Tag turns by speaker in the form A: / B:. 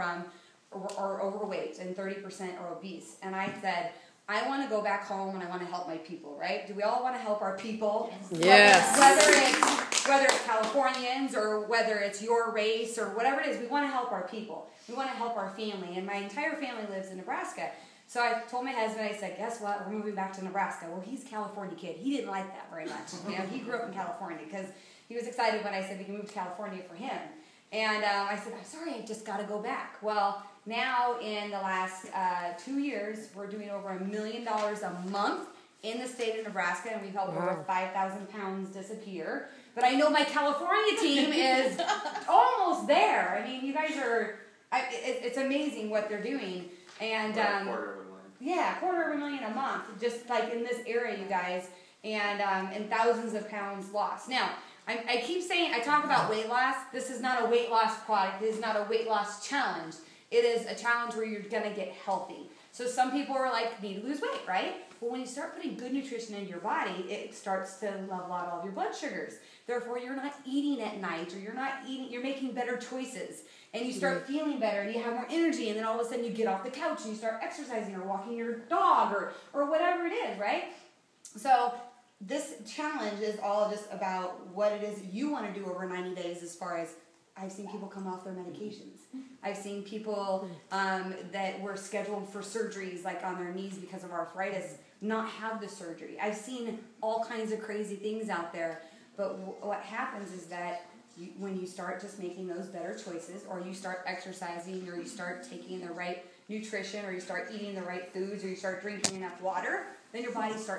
A: from are overweight and 30% are obese. And I said, I want to go back home and I want to help my people, right? Do we all want to help our people?
B: Yes.
A: Whether it's Californians or whether it's your race or whatever it is, we want to help our people. We want to help our family. And my entire family lives in Nebraska. So I told my husband, I said, guess what? We're moving back to Nebraska. Well, he's a California kid. He didn't like that very much. You know, he grew up in California because he was excited when I said we can move to California for him. And I said, I'm sorry, I just got to go back. Well, now in the last 2 years, we're doing over $1 million a month in the state of Nebraska, and we've helped over 5,000 pounds disappear. But I know my California team is almost there. I mean, you guys are, it's amazing what they're doing. And yeah, $250,000 a month, just like in this area, you guys, and thousands of pounds lost. Now, I keep saying, I talk about weight loss. This is not a weight loss product. This is not a weight loss challenge. It is a challenge where you're going to get healthy. So some people are like, need to lose weight, right? Well, when you start putting good nutrition into your body, it starts to level out all of your blood sugars. Therefore, you're not eating at night, or you're making better choices. And you start feeling better, and you have more energy, and then all of a sudden you get off the couch and you start exercising or walking your dog or whatever it is, right? So this challenge is all just about what it is you want to do over 90 days as far as I've seen people come off their medications. I've seen people that were scheduled for surgeries, like on their knees because of arthritis, not have the surgery. I've seen all kinds of crazy things out there. But what happens is that when you start just making those better choices, or you start exercising, or you start taking the right nutrition, or you start eating the right foods, or you start drinking enough water, then your body starts